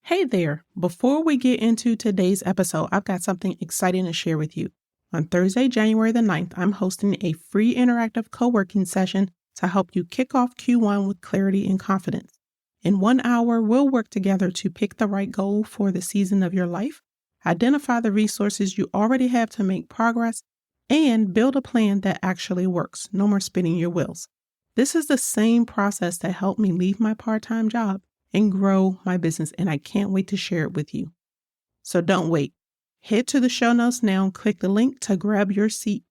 Hey there. Before we get into today's episode, I've got something exciting to share with you. On Thursday, January the 9th, I'm hosting a free interactive co-working session to help you kick off Q1 with clarity and confidence. In 1 hour, we'll work together to pick the right goal for the season of your life, identify the resources you already have to make progress, and build a plan that actually works. No more spinning your wheels. This is the same process that helped me leave my part-time job and grow my business, and I can't wait to share it with you. So don't wait. Head to the show notes now and click the link to grab your seat.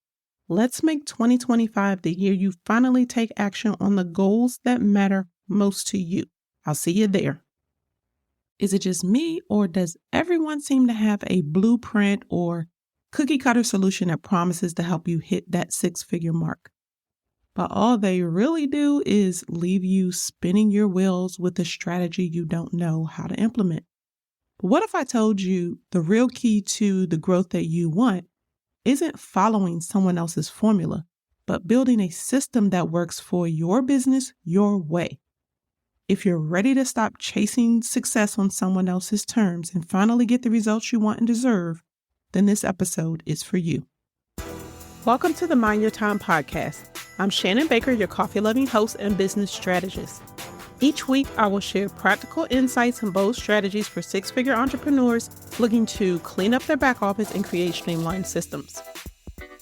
Let's make 2025 the year you finally take action on the goals that matter most to you. I'll see you there. Is it just me, or does everyone seem to have a blueprint or cookie cutter solution that promises to help you hit that 6-figure mark? But all they really do is leave you spinning your wheels with a strategy you don't know how to implement. But what if I told you the real key to the growth that you want isn't following someone else's formula, but building a system that works for your business your way? If you're ready to stop chasing success on someone else's terms and finally get the results you want and deserve, then this episode is for you. Welcome to the Mind Your Time podcast. I'm Shannon Baker, your coffee-loving host and business strategist. Each week, I will share practical insights and bold strategies for 6-figure entrepreneurs looking to clean up their back office and create streamlined systems.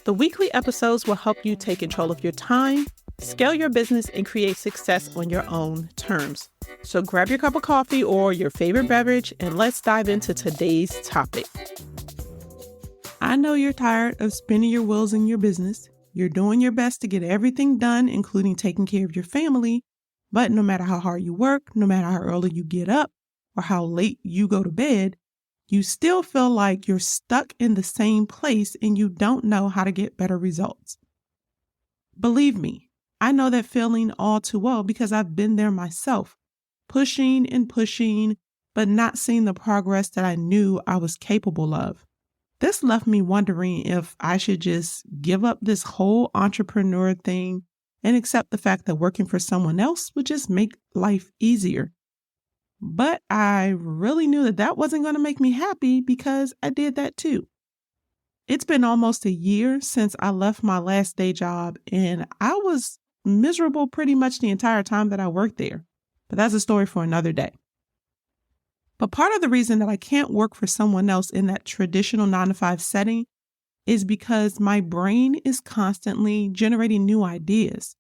The weekly episodes will help you take control of your time, scale your business, and create success on your own terms. So grab your cup of coffee or your favorite beverage, and let's dive into today's topic. I know you're tired of spinning your wheels in your business. You're doing your best to get everything done, including taking care of your family. But no matter how hard you work, no matter how early you get up, or how late you go to bed, you still feel like you're stuck in the same place and you don't know how to get better results. Believe me, I know that feeling all too well because I've been there myself, pushing and pushing, but not seeing the progress that I knew I was capable of. This left me wondering if I should just give up this whole entrepreneur thing and accept the fact that working for someone else would just make life easier. But I really knew that that wasn't going to make me happy because I did that too. It's been almost a year since I left my last day job, and I was miserable pretty much the entire time that I worked there. But that's a story for another day. But part of the reason that I can't work for someone else in that traditional 9-to-5 setting is because my brain is constantly generating new ideas.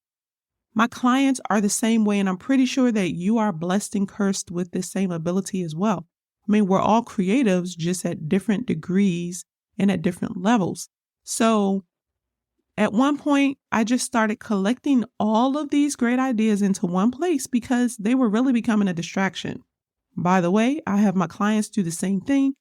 My clients are the same way, and I'm pretty sure that you are blessed and cursed with this same ability as well. I mean, we're all creatives, just at different degrees and at different levels. So at one point, I just started collecting all of these great ideas into one place because they were really becoming a distraction. By the way, I have my clients do the same thing,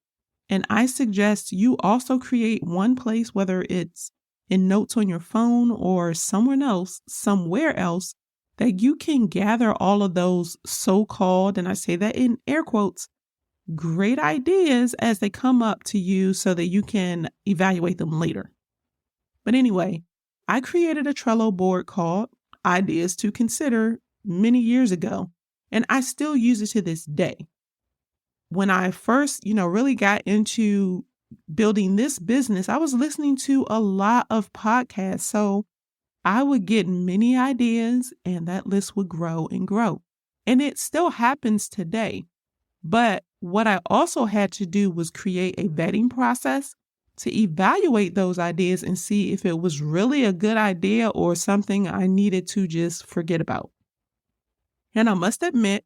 and I suggest you also create one place, whether it's in notes on your phone or somewhere else, that you can gather all of those so-called, and I say that in air quotes, great ideas as they come up to you so that you can evaluate them later. But anyway, I created a Trello board called Ideas to Consider many years ago, and I still use it to this day. When I first, really got into building this business, I was listening to a lot of podcasts. So I would get many ideas and that list would grow and grow. And it still happens today. But what I also had to do was create a vetting process to evaluate those ideas and see if it was really a good idea or something I needed to just forget about. And I must admit,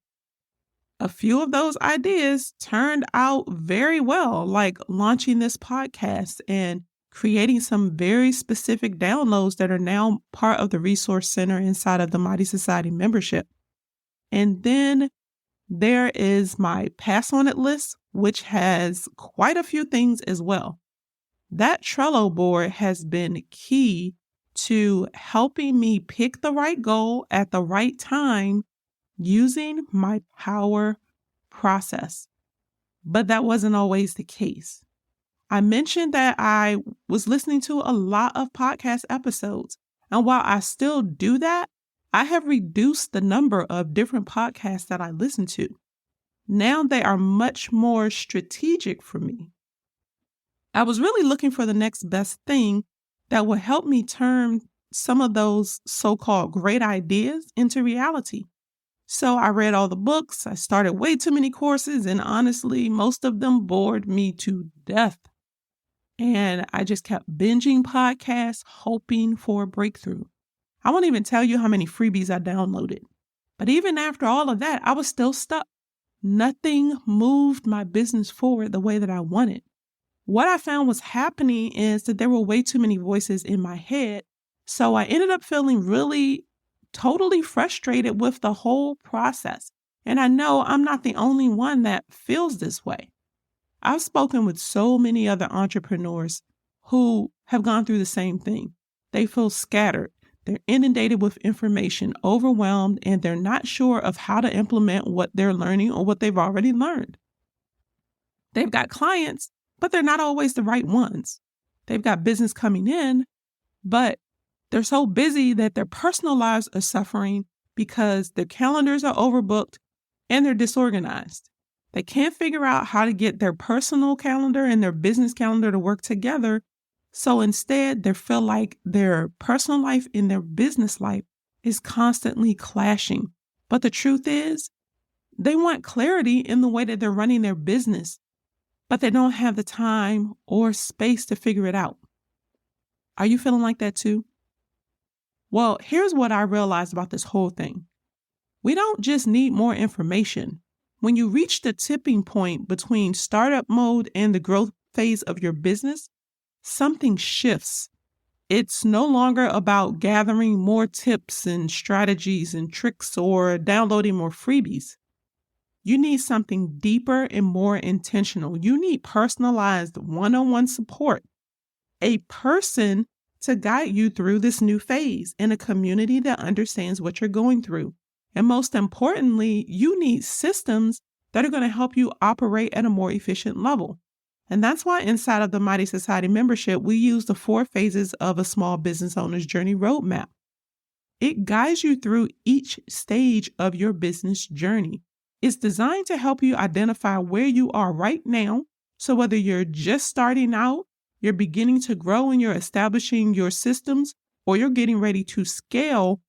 a few of those ideas turned out very well, like launching this podcast and creating some very specific downloads that are now part of the resource center inside of the Mighty Society membership. And then there is my pass on it list, which has quite a few things as well. That Trello board has been key to helping me pick the right goal at the right time using my power process. But that wasn't always the case. I mentioned that I was listening to a lot of podcast episodes. And while I still do that, I have reduced the number of different podcasts that I listen to. Now they are much more strategic for me. I was really looking for the next best thing that would help me turn some of those so-called great ideas into reality. So I read all the books, I started way too many courses, and honestly, most of them bored me to death. And I just kept binging podcasts, hoping for a breakthrough. I won't even tell you how many freebies I downloaded. But even after all of that, I was still stuck. Nothing moved my business forward the way that I wanted. What I found was happening is that there were way too many voices in my head. So I ended up feeling really totally frustrated with the whole process. And I know I'm not the only one that feels this way. I've spoken with so many other entrepreneurs who have gone through the same thing. They feel scattered. They're inundated with information, overwhelmed, and they're not sure of how to implement what they're learning or what they've already learned. They've got clients, but they're not always the right ones. They've got business coming in, but they're so busy that their personal lives are suffering because their calendars are overbooked and they're disorganized. They can't figure out how to get their personal calendar and their business calendar to work together. So instead, they feel like their personal life and their business life is constantly clashing. But the truth is, they want clarity in the way that they're running their business, but they don't have the time or space to figure it out. Are you feeling like that too? Well, here's what I realized about this whole thing. We don't just need more information. When you reach the tipping point between startup mode and the growth phase of your business, something shifts. It's no longer about gathering more tips and strategies and tricks or downloading more freebies. You need something deeper and more intentional. You need personalized one-on-one support, a person to guide you through this new phase, and a community that understands what you're going through. And most importantly, you need systems that are going to help you operate at a more efficient level. And that's why inside of the Mighty Society membership, we use the 4 phases of a small business owner's journey roadmap. It guides you through each stage of your business journey. It's designed to help you identify where you are right now. So whether you're just starting out, you're beginning to grow and you're establishing your systems, or you're getting ready to scale,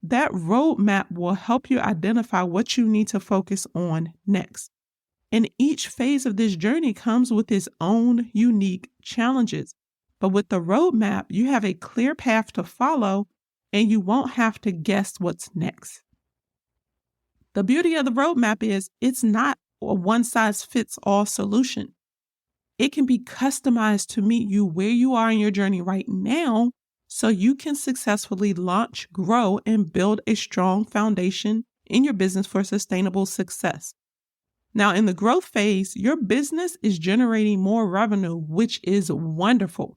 that roadmap will help you identify what you need to focus on next. And each phase of this journey comes with its own unique challenges. But with the roadmap, you have a clear path to follow and you won't have to guess what's next. The beauty of the roadmap is it's not a one-size-fits-all solution. It can be customized to meet you where you are in your journey right now, so you can successfully launch, grow, and build a strong foundation in your business for sustainable success. Now, in the growth phase, your business is generating more revenue, which is wonderful.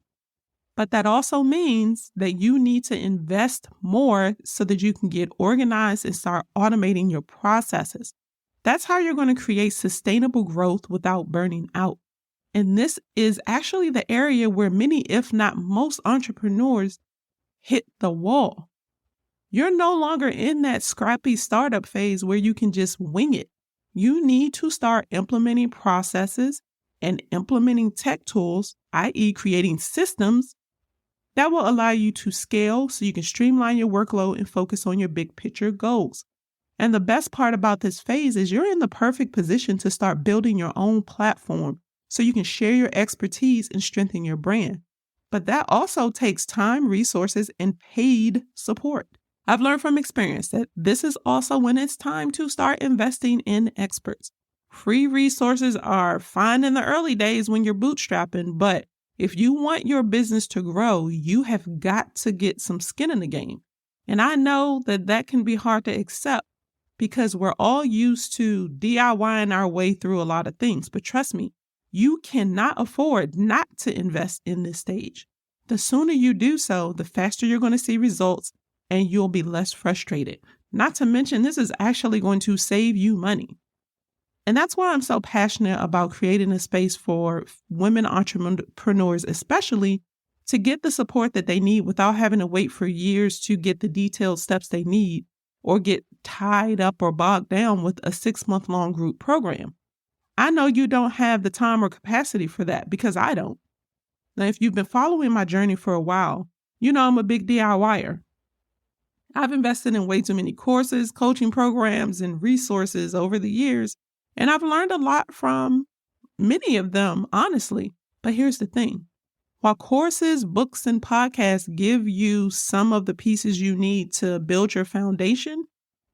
But that also means that you need to invest more so that you can get organized and start automating your processes. That's how you're going to create sustainable growth without burning out. And this is actually the area where many, if not most entrepreneurs, hit the wall. You're no longer in that scrappy startup phase where you can just wing it. You need to start implementing processes and implementing tech tools, i.e. creating systems that will allow you to scale so you can streamline your workload and focus on your big picture goals. And the best part about this phase is you're in the perfect position to start building your own platform so you can share your expertise and strengthen your brand. But that also takes time, resources, and paid support. I've learned from experience that this is also when it's time to start investing in experts. Free resources are fine in the early days when you're bootstrapping, but if you want your business to grow, you have got to get some skin in the game. And I know that that can be hard to accept because we're all used to DIYing our way through a lot of things. But trust me, you cannot afford not to invest in this stage. The sooner you do so, the faster you're going to see results and you'll be less frustrated. Not to mention, this is actually going to save you money. And that's why I'm so passionate about creating a space for women entrepreneurs, especially to get the support that they need without having to wait for years to get the detailed steps they need or get tied up or bogged down with a 6-month-long group program. I know you don't have the time or capacity for that because I don't. Now, if you've been following my journey for a while, you know I'm a big DIYer. I've invested in way too many courses, coaching programs, and resources over the years, and I've learned a lot from many of them, honestly. But here's the thing. While courses, books, and podcasts give you some of the pieces you need to build your foundation,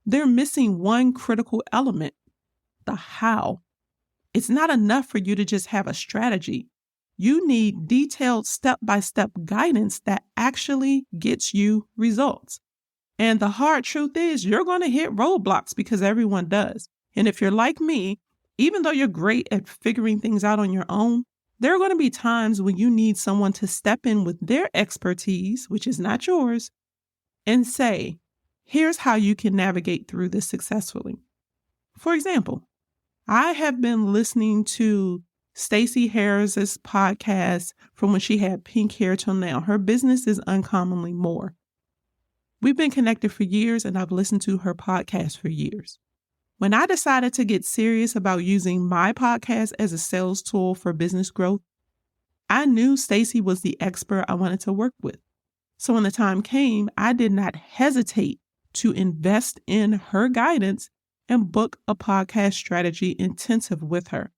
they're missing one critical element, the how. It's not enough for you to just have a strategy. You need detailed step-by-step guidance that actually gets you results. And the hard truth is you're going to hit roadblocks because everyone does. And if you're like me, even though you're great at figuring things out on your own, there are going to be times when you need someone to step in with their expertise, which is not yours, and say, here's how you can navigate through this successfully. For example, I have been listening to Stacey Harris's podcast from when she had pink hair till now. Her business is Uncommonly More. We've been connected for years, and I've listened to her podcast for years. When I decided to get serious about using my podcast as a sales tool for business growth, I knew Stacey was the expert I wanted to work with. So when the time came, I did not hesitate to invest in her guidance and book a podcast strategy intensive with her.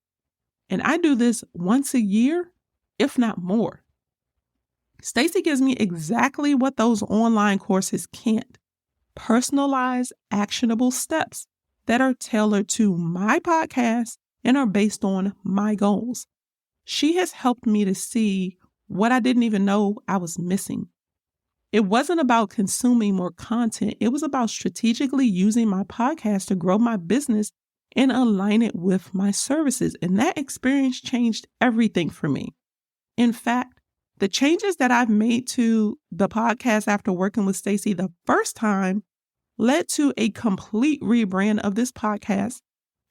And I do this once a year, if not more. Stacey gives me exactly what those online courses can't. Personalized, actionable steps that are tailored to my podcast and are based on my goals. She has helped me to see what I didn't even know I was missing. It wasn't about consuming more content. It was about strategically using my podcast to grow my business and align it with my services. And that experience changed everything for me. In fact, the changes that I've made to the podcast after working with Stacey the first time led to a complete rebrand of this podcast,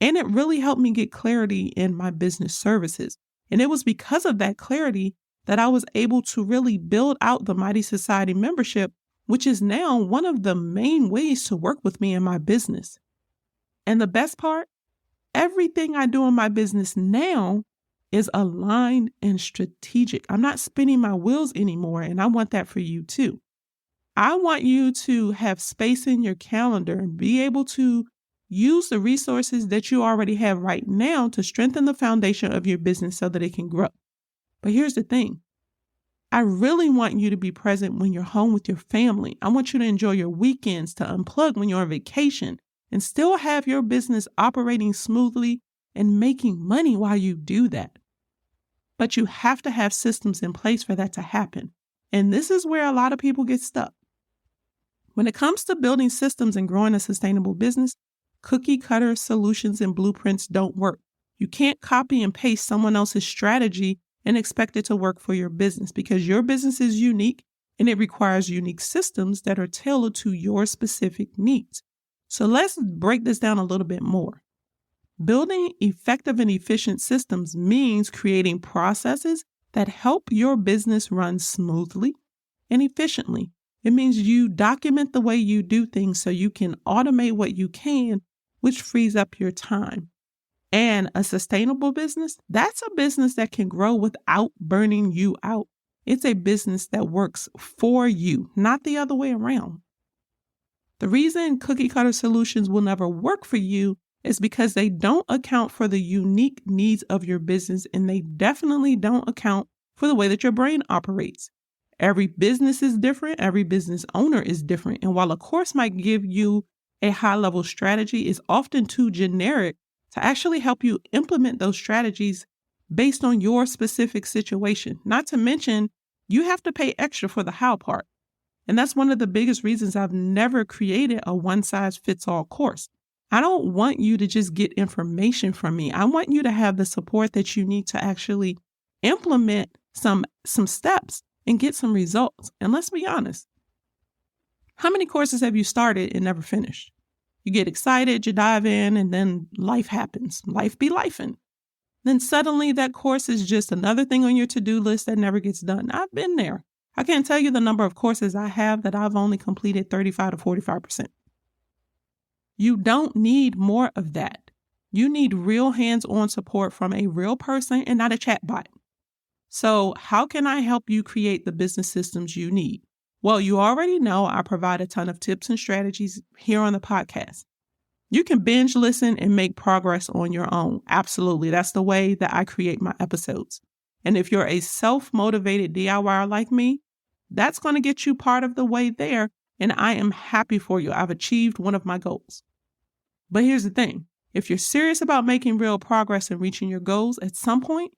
and it really helped me get clarity in my business services. And it was because of that clarity that I was able to really build out the Mighty Society membership, which is now one of the main ways to work with me in my business. And the best part, everything I do in my business now is aligned and strategic. I'm not spinning my wheels anymore, and I want that for you too. I want you to have space in your calendar and be able to use the resources that you already have right now to strengthen the foundation of your business so that it can grow. But here's the thing. I really want you to be present when you're home with your family. I want you to enjoy your weekends, to unplug when you're on vacation, and still have your business operating smoothly and making money while you do that. But you have to have systems in place for that to happen. And this is where a lot of people get stuck. When it comes to building systems and growing a sustainable business, cookie cutter solutions and blueprints don't work. You can't copy and paste someone else's strategy and expect it to work for your business because your business is unique and it requires unique systems that are tailored to your specific needs. So let's break this down a little bit more. Building effective and efficient systems means creating processes that help your business run smoothly and efficiently. It means you document the way you do things so you can automate what you can, which frees up your time. And a sustainable business, that's a business that can grow without burning you out. It's a business that works for you, not the other way around. The reason cookie cutter solutions will never work for you is because they don't account for the unique needs of your business, and they definitely don't account for the way that your brain operates. Every business is different. Every business owner is different. And while a course might give you a high-level strategy, it's often too generic to actually help you implement those strategies based on your specific situation. Not to mention, you have to pay extra for the how part. And that's one of the biggest reasons I've never created a one-size-fits-all course. I don't want you to just get information from me. I want you to have the support that you need to actually implement some steps and get some results. And let's be honest. How many courses have you started and never finished? You get excited, you dive in, and then life happens. Life be lifing. Then suddenly that course is just another thing on your to-do list that never gets done. I've been there. I can't tell you the number of courses I have that I've only completed 35 to 45%. You don't need more of that. You need real hands-on support from a real person and not a chatbot. So how can I help you create the business systems you need? Well, you already know I provide a ton of tips and strategies here on the podcast. You can binge listen and make progress on your own. Absolutely. That's the way that I create my episodes. And if you're a self-motivated DIYer like me, that's going to get you part of the way there. And I am happy for you. I've achieved one of my goals. But here's the thing. If you're serious about making real progress and reaching your goals, at some point,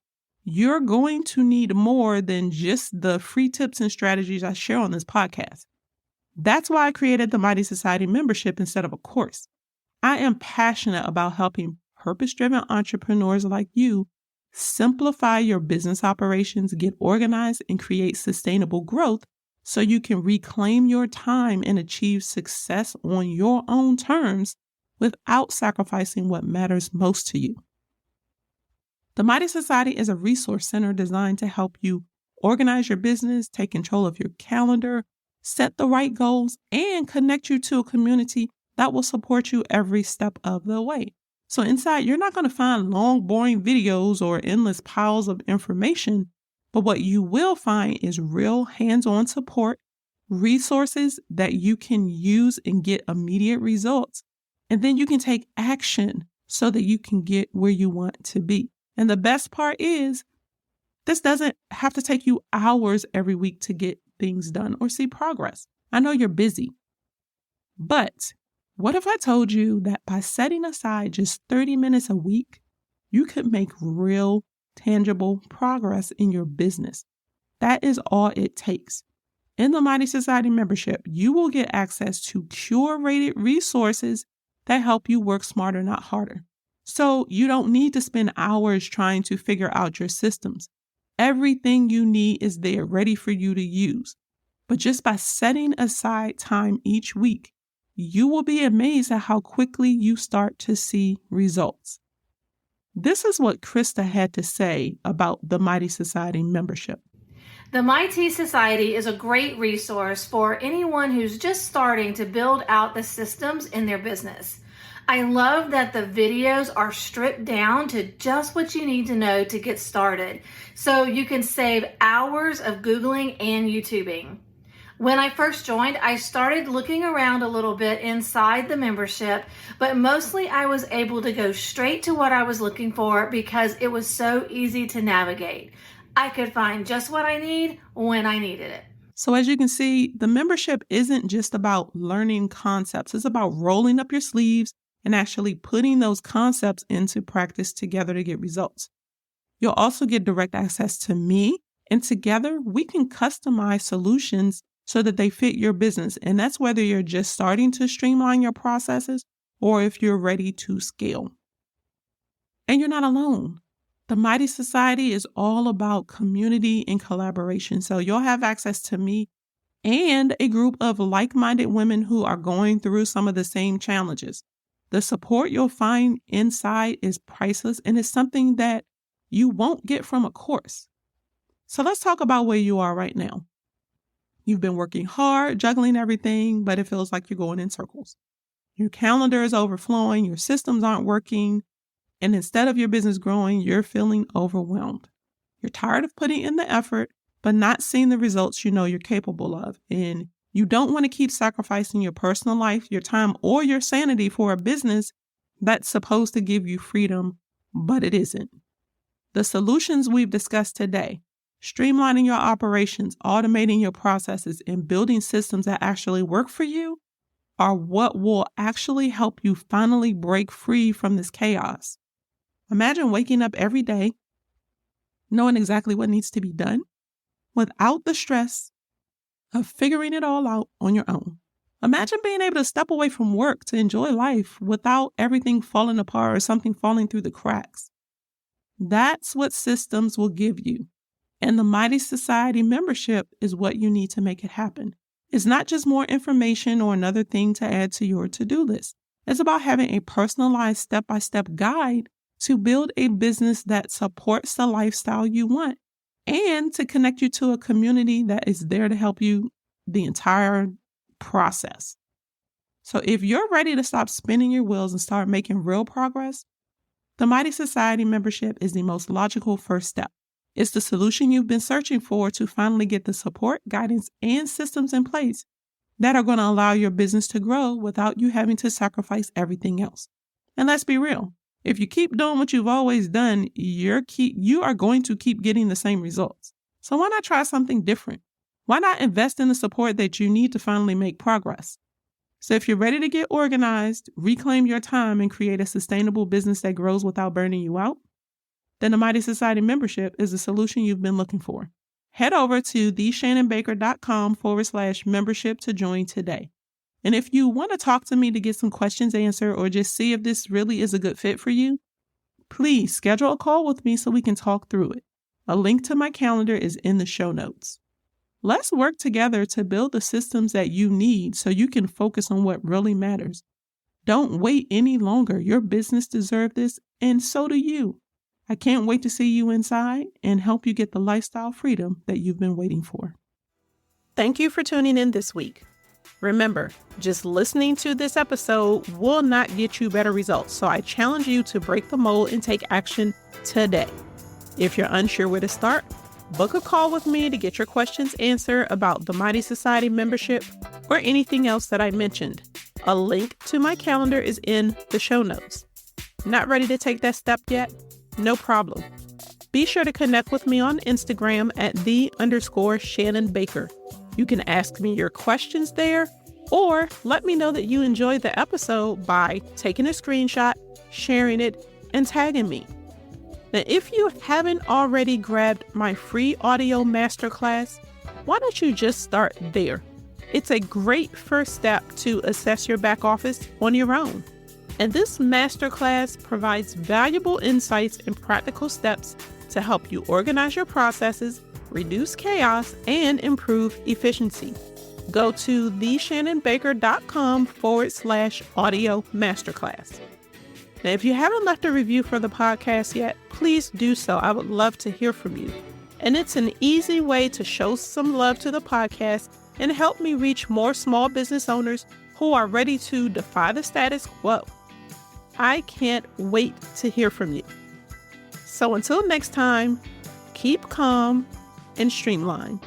you're going to need more than just the free tips and strategies I share on this podcast. That's why I created the Mighty Society membership instead of a course. I am passionate about helping purpose-driven entrepreneurs like you simplify your business operations, get organized, and create sustainable growth so you can reclaim your time and achieve success on your own terms without sacrificing what matters most to you. The Mighty Society is a resource center designed to help you organize your business, take control of your calendar, set the right goals, and connect you to a community that will support you every step of the way. So inside, you're not going to find long, boring videos or endless piles of information, but what you will find is real hands-on support, resources that you can use and get immediate results, and then you can take action so that you can get where you want to be. And the best part is, this doesn't have to take you hours every week to get things done or see progress. I know you're busy, but what if I told you that by setting aside just 30 minutes a week, you could make real, tangible progress in your business? That is all it takes. In the Mighty Society membership, you will get access to curated resources that help you work smarter, not harder. So you don't need to spend hours trying to figure out your systems. Everything you need is there, ready for you to use. But just by setting aside time each week, you will be amazed at how quickly you start to see results. This is what Krista had to say about the Mighty Society membership. The Mighty Society is a great resource for anyone who's just starting to build out the systems in their business. I love that the videos are stripped down to just what you need to know to get started, so you can save hours of Googling and YouTubing. When I first joined, I started looking around a little bit inside the membership, but mostly I was able to go straight to what I was looking for because it was so easy to navigate. I could find just what I need when I needed it. So as you can see, the membership isn't just about learning concepts. It's about rolling up your sleeves and actually putting those concepts into practice together to get results. You'll also get direct access to me, and together we can customize solutions so that they fit your business. And that's whether you're just starting to streamline your processes or if you're ready to scale. And you're not alone. The Mighty Society is all about community and collaboration. So you'll have access to me and a group of like-minded women who are going through some of the same challenges. The support you'll find inside is priceless, and it's something that you won't get from a course. So let's talk about where you are right now. You've been working hard, juggling everything, but it feels like you're going in circles. Your calendar is overflowing, your systems aren't working, and instead of your business growing, you're feeling overwhelmed. You're tired of putting in the effort, but not seeing the results you know you're capable of. And you don't want to keep sacrificing your personal life, your time, or your sanity for a business that's supposed to give you freedom, but it isn't. The solutions we've discussed today, streamlining your operations, automating your processes, and building systems that actually work for you, are what will actually help you finally break free from this chaos. Imagine waking up every day knowing exactly what needs to be done without the stress of figuring it all out on your own. Imagine being able to step away from work to enjoy life without everything falling apart or something falling through the cracks. That's what systems will give you. And the Mighty Society membership is what you need to make it happen. It's not just more information or another thing to add to your to-do list. It's about having a personalized step-by-step guide to build a business that supports the lifestyle you want and to connect you to a community that is there to help you the entire process. So if you're ready to stop spinning your wheels and start making real progress, the Mighty Society membership is the most logical first step. It's the solution you've been searching for to finally get the support, guidance, and systems in place that are going to allow your business to grow without you having to sacrifice everything else. And let's be real. If you keep doing what you've always done, you are going to keep getting the same results. So why not try something different? Why not invest in the support that you need to finally make progress? So if you're ready to get organized, reclaim your time, and create a sustainable business that grows without burning you out, then the Mighty Society membership is the solution you've been looking for. Head over to theshannonbaker.com/membership to join today. And if you want to talk to me to get some questions answered or just see if this really is a good fit for you, please schedule a call with me so we can talk through it. A link to my calendar is in the show notes. Let's work together to build the systems that you need so you can focus on what really matters. Don't wait any longer. Your business deserves this, and so do you. I can't wait to see you inside and help you get the lifestyle freedom that you've been waiting for. Thank you for tuning in this week. Remember, just listening to this episode will not get you better results, so I challenge you to break the mold and take action today. If you're unsure where to start, book a call with me to get your questions answered about the Mighty Society membership or anything else that I mentioned. A link to my calendar is in the show notes. Not ready to take that step yet? No problem. Be sure to connect with me on Instagram at _Shannon Baker. You can ask me your questions there, or let me know that you enjoyed the episode by taking a screenshot, sharing it, and tagging me. Now, if you haven't already grabbed my free audio masterclass, why don't you just start there? It's a great first step to assess your back office on your own. And this masterclass provides valuable insights and practical steps to help you organize your processes, reduce chaos, and improve efficiency. Go to theshannonbaker.com/audio masterclass. Now, if you haven't left a review for the podcast yet, please do so. I would love to hear from you. And it's an easy way to show some love to the podcast and help me reach more small business owners who are ready to defy the status quo. I can't wait to hear from you. So until next time, keep calm and streamline.